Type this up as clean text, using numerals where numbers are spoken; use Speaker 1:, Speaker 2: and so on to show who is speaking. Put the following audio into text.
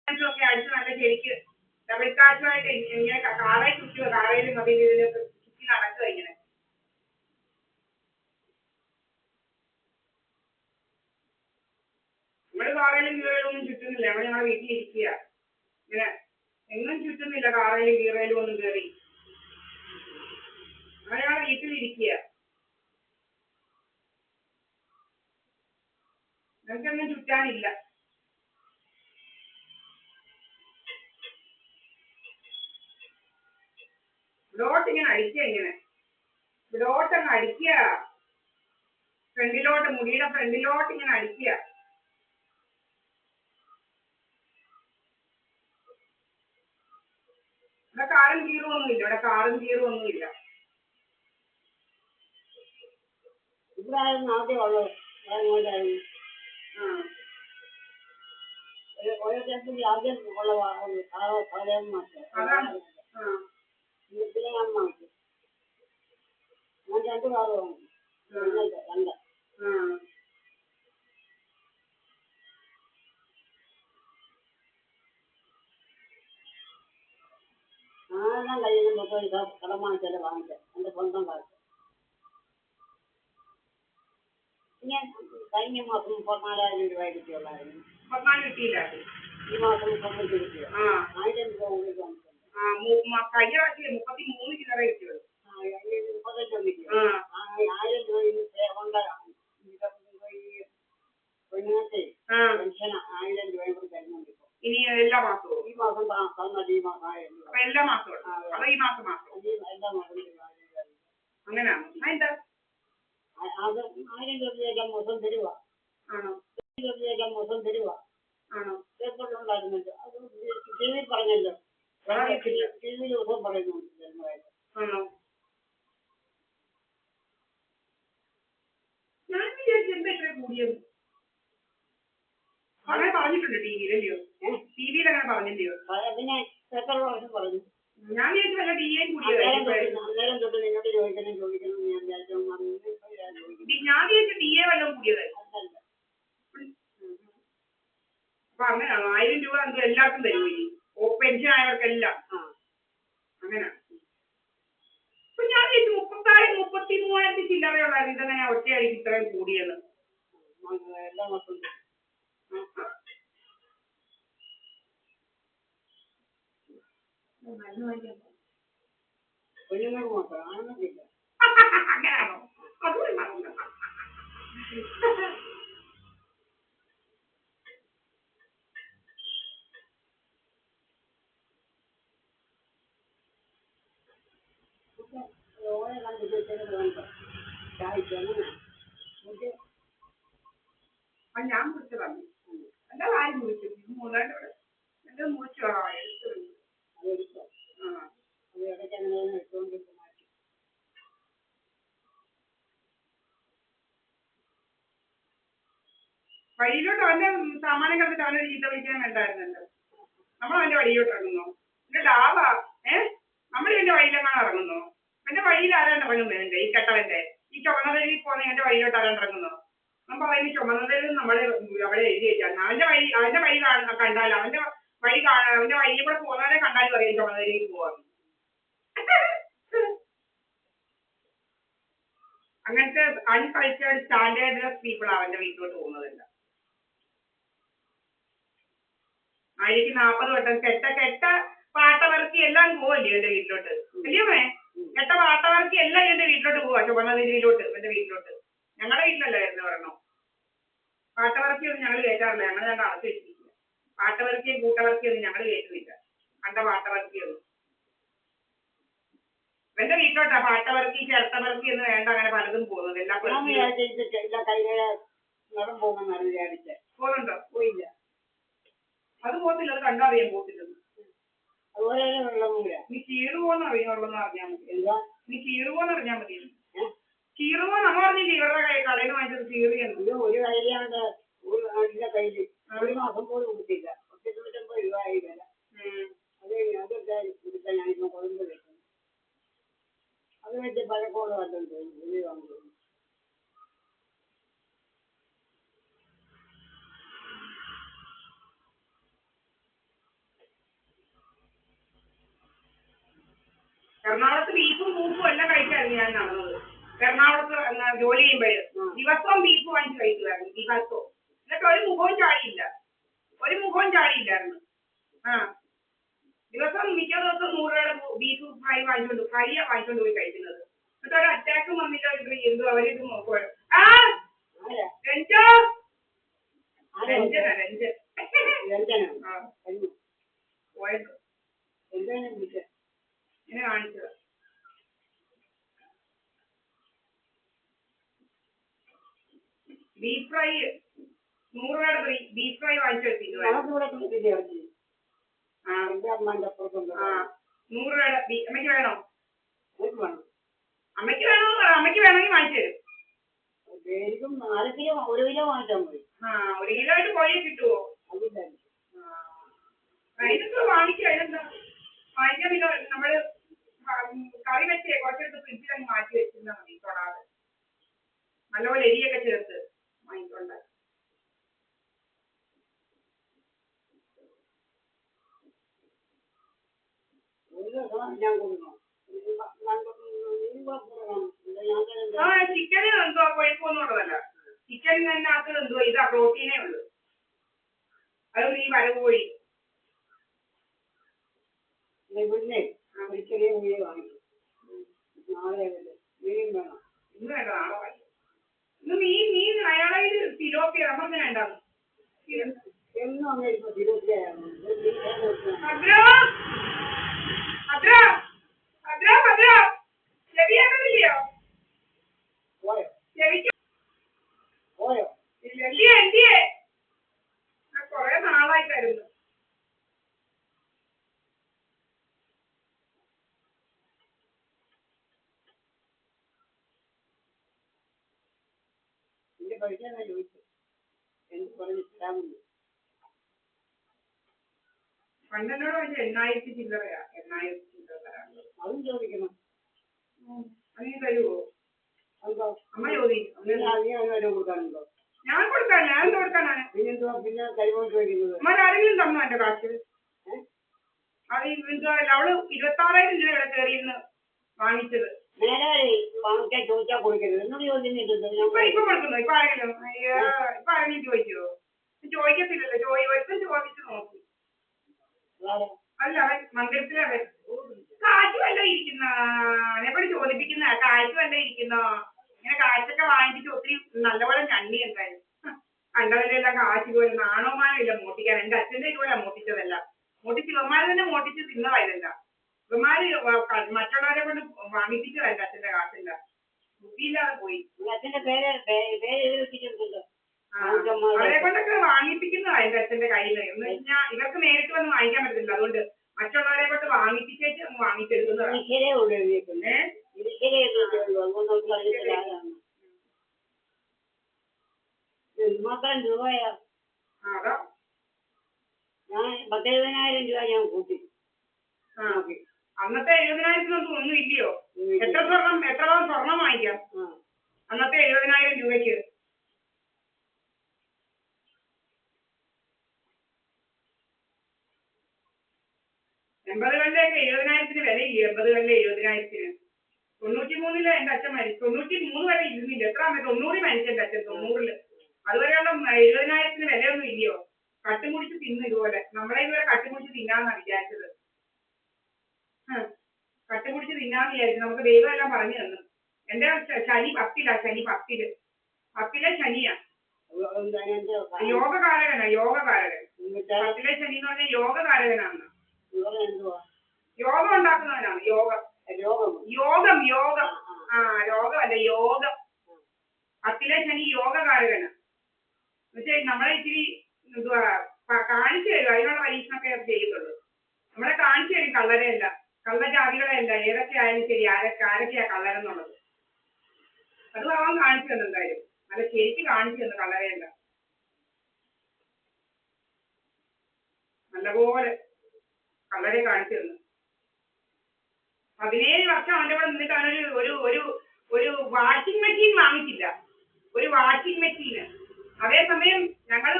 Speaker 1: ഒക്കെ അടിച്ച് നല്ല ശരിക്ക് ഡബിൾ കാറ്റുമായിട്ട് ഇങ്ങനെ കാറയിൽ ചുറ്റുക, കാറയിലും കബയിലൊക്കെ ചുറ്റി നടക്കുക ഇങ്ങനെ. നമ്മള് കാറയിലും കീറയിലും ഒന്നും ചുറ്റുന്നില്ല, നമ്മൾ ഞങ്ങളുടെ വീട്ടിലിരിക്കുക. ഇങ്ങനെ എങ്ങും ചുറ്റുന്നില്ല, കാറയിലും കീറയിലും ഒന്നും കയറി. നമ്മൾ ഞങ്ങളുടെ വീട്ടിലിരിക്കുക. നമുക്കൊന്നും ചുറ്റാനില്ല. ഇവിടോട്ട് ഇങ്ങനെ അടിക്കുക, ഇങ്ങനെ ഇവിടോട്ടങ്ങ് അടിക്കുക, ഫ്രണ്ടിലോട്ട്, മുടിയുടെ ഫ്രണ്ടിലോട്ട് ഇങ്ങനെ അടിക്കുക. ഇവിടെ കാറും കീറുമൊന്നുമില്ല, ഇവിടെ കാറും കീറുമൊന്നുമില്ല.
Speaker 2: ഇവിടായിരുന്നു ആദ്യം ഉള്ളത്. ആദ്യം ഉള്ള
Speaker 1: അതാണ്.
Speaker 2: പിന്നെ ഞാൻ മാറ്റി. ഞാൻ 2 കാറ് വാങ്ങി. 2. ആരെല്ലാം കയ്യിൽ നിന്ന് കടം വാങ്ങിച്ചാൽ വാങ്ങിച്ചത് എൻ്റെ സ്വന്തം കാലത്ത്. ഞാൻ കഴിഞ്ഞ മാസം 34,000 രൂപ കിട്ടിയുള്ളായിരുന്നു.
Speaker 1: 34 കിട്ടിയില്ല.
Speaker 2: ഈ മാസം 35 കിട്ടിയോ? 1000 രൂപ കൂടി വാങ്ങിച്ചു.
Speaker 1: കഴിഞ്ഞ പ്രാവശ്യം 33 ചില്ലറ കിട്ടിയത്.
Speaker 2: 35 കിട്ടിയോ? 1000 രൂപ പെണ്ണുങ്ങൾക്ക് പെൻഷൻ 1000 രൂപയും കൂടി തരുന്നുണ്ട് ഇപ്പോൾ.
Speaker 1: ഇനി എല്ലാ മാസവും?
Speaker 2: ഈ മാസം തന്നത് ഈ മാസം 1000 രൂപ.
Speaker 1: അപ്പൊ എല്ലാ മാസവും അതോ ഈ മാസം
Speaker 2: എല്ലാ മാസം
Speaker 1: അങ്ങനെയാണോ? അതെന്താ?
Speaker 2: അത് 1000 രൂപയൊക്കെ മൊത്തം തരുക.
Speaker 1: ആണോ?
Speaker 2: 1000 രൂപയൊക്കെ മൊത്തം തരുക.
Speaker 1: ആണോ?
Speaker 2: പേപ്പറിലുണ്ടായിരുന്നല്ലോ, അത് ടി വി പറഞ്ഞല്ലോ, ടി വി ദിവസം പറയുന്നുണ്ട് തരുന്നതായിട്ട്.
Speaker 1: ആണോ? ഞാൻ വിചാരിച്ചു എന്താ ഇത്ര കൂടിയത്. അങ്ങനെ പറഞ്ഞിട്ടുണ്ട് ടി വിയിലല്ലയോ? ടി വിയിൽ അങ്ങനെ പറഞ്ഞില്ലയോ?
Speaker 2: പിന്നെ പേപ്പർ പ്രാവശ്യം പറഞ്ഞു.
Speaker 1: ഞാൻ വിചാരിച്ചു വല്ല ടി എ കൂടിയത്.
Speaker 2: അന്നേരം തൊട്ട് നിന്നോട് ചോദിക്കണം ഞാൻ വിചാരിച്ചു.
Speaker 1: ഞാൻ വിചാരിച്ചു ടി എ വല്ലതും കൂടിയത്. അപ്പൊ അങ്ങനെയാണോ? 1000 രൂപ എന്തോ എല്ലാവർക്കും തരുമോ ഇനി? പെൻഷൻ ആയവർക്കെല്ലാം അങ്ങനെ. അപ്പൊ ഞാൻ വിചാരിച്ചു 33,000 ചില്ലറയുള്ളായിരുന്നു. ഇതെങ്ങനെ ഒറ്റയായിരിക്കും ഇത്രയും കൂടിയെന്ന്.
Speaker 2: എല്ലാ മാസവും കുഞ്ഞുങ്ങൾ മാത്രം ആണെന്നില്ല.
Speaker 1: അങ്ങനെയാണോ? അതും ഞാൻ കുറിച്ചതാണ്. എന്താ കാര്യം കുറിച്ചു? 3 എന്റെ മുറിച്ചു വേണോ എടുത്തത്? വഴിയിലോട്ട് അവന്റെ സാമാനം കണ്ടിട്ട് അവനെ ചീത്ത വിളിക്കാൻ വേണ്ടായിരുന്നല്ലോ. നമ്മൾ അവന്റെ വഴിയിലോട്ട് ഇറങ്ങുന്നോ? എന്റെ ലാഭാ. നമ്മൾ ഇവന്റെ വഴിയിലെങ്ങാണ് ഇറങ്ങുന്നോ? എന്റെ വഴിയിൽ ആരാണ്ട് ഇറങ്ങുന്നത്? എന്റെ ഈ കെട്ടവന്റെ ഈ ചുമന്നതയിൽ പോകുന്ന എന്റെ വഴിയിലോട്ട് ആരാണ്ട് ഇറങ്ങുന്നോ? നമ്മൾ പറയുന്നത് ചുമന്നതയിൽ നമ്മളെ അവിടെ എഴുതി വെച്ചാൽ അവന്റെ വഴി കണ്ടാൽ അവന്റെ വഴിയിൽ കൂടെ പോകുന്നവരെ കണ്ടാലും അറിയാം ചുമന്നതയിലേക്ക് പോവാന്ന്. അങ്ങനത്തെ അൺകൾച്ചേർഡ് സ്റ്റാൻഡേർഡ് പീപ്പിൾ അവന്റെ വീട്ടിലോട്ട് പോകുന്നതല്ല. 1040 വട്ടം കെട്ട പാട്ടവർക്കി എല്ലാം പോവല്ലേ എന്റെ വീട്ടിലോട്ട്? അല്ലയോ മേ? കെട്ട പാട്ടവർക്കി എല്ലാം എന്റെ വീട്ടിലോട്ട് പോവാ, ചുമന്നതിരിയിലോട്ട്, എന്റെ വീട്ടിലോട്ട്. ഞങ്ങളുടെ വീട്ടിലല്ലായിരുന്നു പറഞ്ഞോ. പാട്ടവർക്കിയൊന്നും ഞങ്ങൾ കയറ്റാറില്ല. ഞങ്ങൾ ഞാൻ അടച്ചു വെച്ചിരിക്കുക. പാട്ടവർക്കിയും കൂട്ടവർക്കിയൊന്നും ഞങ്ങൾ കയറ്റുന്നില്ല. കണ്ട പാട്ടവർക്കിയൊന്നും എന്റെ വീട്ടിലോട്ടാ പാട്ടവർക്കി ചിരട്ടവർക്കി എന്ന് വേണ്ട അങ്ങനെ പലതും പോകുന്നത്. എല്ലാ പോകുന്നുണ്ടോ? പോയില്ല. അത് പോകത്തില്ല. അത് കണ്ടറിയാൻ പോകത്തില്ലെന്ന്. നീ ചീറുപോന്ന് അറിയാനുള്ളതെന്ന് അറിഞ്ഞാൽ മതി. നീ ചീറുപോന്ന് അറിഞ്ഞാൽ മതി. ചീറുപോ നമ്മൾ പറഞ്ഞില്ലേ ഇവരുടെ കടയിൽ നിന്ന് വാങ്ങിച്ചത് ചീറിയെന്ന്.
Speaker 2: ഒരു കയ്യിലാണ്ട് കയ്യിൽ ഒരു മാസം പോലും കൊടുത്തില്ല. 150 രൂപയായി വില. അതൊക്കെ കൊടുക്കാൻ ഞാനിപ്പോൾ കുഴമ്പ് വെക്കുന്നു. അത് വെച്ച് പഴക്കോട് വല്ലതും ഉള്ളി വാങ്ങുന്നു.
Speaker 1: എറണാകുളത്ത് ബീഫും ബൂഫും എല്ലാം കഴിച്ചായിരുന്നു ഞാൻ നടന്നത്. എറണാകുളത്ത് ജോലി ചെയ്യുമ്പോഴേ ദിവസവും ബീഫ് വാങ്ങിച്ച് കഴിക്കുമായിരുന്നു, ദിവസവും. എന്നിട്ട് ഒരു മുഖവും ചാടിയില്ലായിരുന്നു. ആ ദിവസം മിക്ക ദിവസം 100 രൂപയുടെ ബീഫ് ഫ്രൈയാ വാങ്ങിച്ചോണ്ട് പോയി കഴിക്കുന്നത്. എന്നിട്ട് ഒരു അറ്റാക്കും വന്നില്ല. എന്തോ അവരിത് നോക്കുവാ. ആ രഞ്ജോ പോയത് ഇങ്ങനെ കാണിച്ചത്. ബീഫ് ഫ്രൈ 100 രൂപയുടെ ബീഫ് ഫ്രൈ വാങ്ങിച്ചു വെച്ചിരുന്നു. 100 രൂപയുടെ അമ്മയ്ക്ക് വേണോ? അമ്മയ്ക്ക് വേണമെന്ന് പറ, അമ്മയ്ക്ക് വേണമെങ്കിൽ വാങ്ങിച്ചു തരും.
Speaker 2: 1 കിലോ വാങ്ങിച്ചാൽ മതി.
Speaker 1: 1 കിലോ ആയിട്ട് പോയി കിട്ടുമോ? ഇതൊക്കെ വാങ്ങിക്കാൻ പിന്നെ നമ്മള് കറി വെച്ചേ കുറച്ചെടുത്ത് ഫ്രിഡ്ജിലങ്ങ് മാറ്റി വെച്ചിരുന്നാൽ മതി, തൊടാതെ. നല്ലപോലെ എരിയൊക്കെ ചേർത്ത് വാങ്ങിക്കൊണ്ട്. ചിക്കന് എന്തോ കൊഴുപ്പൊന്നുള്ളതല്ല. ചിക്കനകത്ത് എന്തോ ഇതാ പ്രോട്ടീനേ ഉള്ളൂ. അത് നീ വരവ് കോഴി.
Speaker 2: ചെറിയ മീൻ വാങ്ങിക്കും. നാളെ മീൻ വേണം.
Speaker 1: ഇന്ന് വേണ്ട, നാളെ വാങ്ങിക്കും. ഇന്ന് മീൻ അയാളെ തിലോപ്പിയ നമുക്ക് വേണ്ടാന്ന്
Speaker 2: എന്നും അങ്ങനെ തിലോപ്പിയാണ്.
Speaker 1: ചെവിയാക്കുന്നില്ലയോ? കൊറേ നാളായിട്ടായിരുന്നു.
Speaker 2: പഠിക്കാനാ ചോദിച്ചു. എന്ത് പറഞ്ഞു തരാമെന്ന്.
Speaker 1: പണ്ടെന്നോട് ചോദിച്ചു 8,000 ചില്ലറയാ. 8,000 ചില്ലറ തരാനുള്ളത്.
Speaker 2: അതും ചോദിക്കണം.
Speaker 1: അതിന് തരുവോ? അമ്മ ചോദിക്കും.
Speaker 2: കൊടുക്കാനുണ്ടോ?
Speaker 1: ഞാൻ കൊടുക്കാം. ഞാൻ എന്ത് കൊടുക്കാനാണ്?
Speaker 2: പിന്നെ കൈകൊണ്ട് വയ്ക്കുന്നത്.
Speaker 1: അമ്മ ആരെങ്കിലും തന്നോ എന്റെ കാശ്? അത് അവള് 26,000 രൂപ ഇവിടെ കയറിയിരുന്ന് വാങ്ങിച്ചത്.
Speaker 2: വാങ്ങിക്കാൻ ചോദിച്ചാൽ കൊടുക്കരുത്. എന്നോട് ചോദിക്കുന്നില്ല.
Speaker 1: ഇപ്പൊ കൊടുക്കുന്നു. ഇപ്പൊ ആരെങ്കിലും ചോദിക്കുവോ? ചോദിക്കത്തില്ലല്ലോ. ഒരുത്തൻ ചോദിച്ചു നോക്കി. അല്ല, അവൻ മന്ദിരത്തിലെ കാശ് വല്ലതും ഇരിക്കുന്ന എന്നെക്കൊണ്ട് ചോദിപ്പിക്കുന്ന കാശ് വല്ലതും ഇരിക്കുന്നോ? ഇങ്ങനെ കാശൊക്കെ വാങ്ങിച്ചിട്ട് ഒത്തിരി നല്ലപോലെ ഞണ്ണി എന്തായാലും കണ്ടവരെല്ലാം കാശ് പോലെ നാണോമാനം ഇല്ല മോട്ടിക്കാൻ. എന്റെ അച്ഛൻ്റെ ഇതുപോലെ മോട്ടിച്ചതല്ല. ഇവന്മാര് തന്നെ മോട്ടിച്ച് തിന്നതായതല്ല. ഇവന്മാര് മറ്റുള്ളവരെ കൊണ്ട് വാങ്ങിപ്പിച്ചതാ എന്റെ അച്ഛന്റെ കാശില്ല. ബുദ്ധിയില്ലാതെ പോയി. അവരെ കൊണ്ടൊക്കെ വാങ്ങിപ്പിക്കുന്നതാ എന്റെ അച്ഛന്റെ കയ്യിൽ നിന്ന്. എന്ന് വെച്ചാൽ ഇവർക്ക് നേരിട്ട് വന്ന് വാങ്ങിക്കാൻ പറ്റില്ല. അതുകൊണ്ട് മറ്റുള്ളവരെ കൊണ്ട് വാങ്ങിപ്പിച്ചേച്ച് വാങ്ങിച്ചെടുക്കുന്നതാണ്.
Speaker 2: രൂപയാ.
Speaker 1: അതാ
Speaker 2: ഞാൻ 10,000 രൂപ ഞാൻ കൂട്ടി.
Speaker 1: അന്നത്തെ 70,000 ഒന്നും ഇല്ലയോ? എത്ര സ്വർണം വാങ്ങിക്കാം അന്നത്തെ 70,000 രൂപയ്ക്ക്? എൺപതുകളിലേക്ക് 70,000 വിലയില്ല. 80 70,000. 93 എന്റെ അച്ഛൻ മരിച്ചു. 93 വരെ ഇരുന്നില്ല. എത്ര 90 മരിച്ചു എന്റെ അച്ഛൻ. 90 അതുവരെയുള്ള 70,000 വിലയൊന്നും ഇല്ലയോ? കട്ടുമുടിച്ച് തിന്നു ഇതുപോലെ. നമ്മളെ ഇതുവരെ കട്ടുമുടിച്ച് തിന്നാന്നാ വിചാരിച്ചത്. കട്ടുമുടിച്ച് തിന്നാന്ന് വിചാരിച്ചു. നമുക്ക് ദൈവം എല്ലാം പറഞ്ഞു തന്നു. എന്റെ ശനി 10-ലാ. ശനി 10-ലെ ശനിയാ. യോഗകാരകനാ. 10-ലെ ശനി എന്ന് പറഞ്ഞാൽ യോഗകാരകനാണ്. യോഗം ഉണ്ടാക്കുന്നവനാണ്. യോഗം. രോഗമല്ല, യോഗം. 10-ലെ ശനി യോഗകാരകനാ. പക്ഷേ നമ്മളെ ഇച്ചിരി എന്തുവാ കാണിച്ചു തരും. അതിനുള്ള പരീക്ഷണമൊക്കെ ചെയ്യുന്നുള്ളൂ. നമ്മളെ കാണിച്ചു തരും കള്ളരെയല്ല, കള്ളജാതികളെയല്ല. ഏതൊക്കെ ആയാലും ശരി, ആരൊക്കെയാ കള്ളരെന്നുള്ളത് അത് അവൻ കാണിച്ചു തന്നു. എന്തായാലും അത് ശരിക്കും കാണിച്ചു തന്നു കള്ളരെയല്ല. നല്ലപോലെ കള്ളരെ കാണിച്ചു തന്നു. 17 വർഷം അവൻ്റെ കൂടെ നിന്നിട്ട് അവനൊരു ഒരു വാഷിംഗ് മെഷീൻ വാങ്ങിച്ചില്ല. ഒരു വാഷിംഗ് മെഷീന്. അതേസമയം ഞങ്ങൾ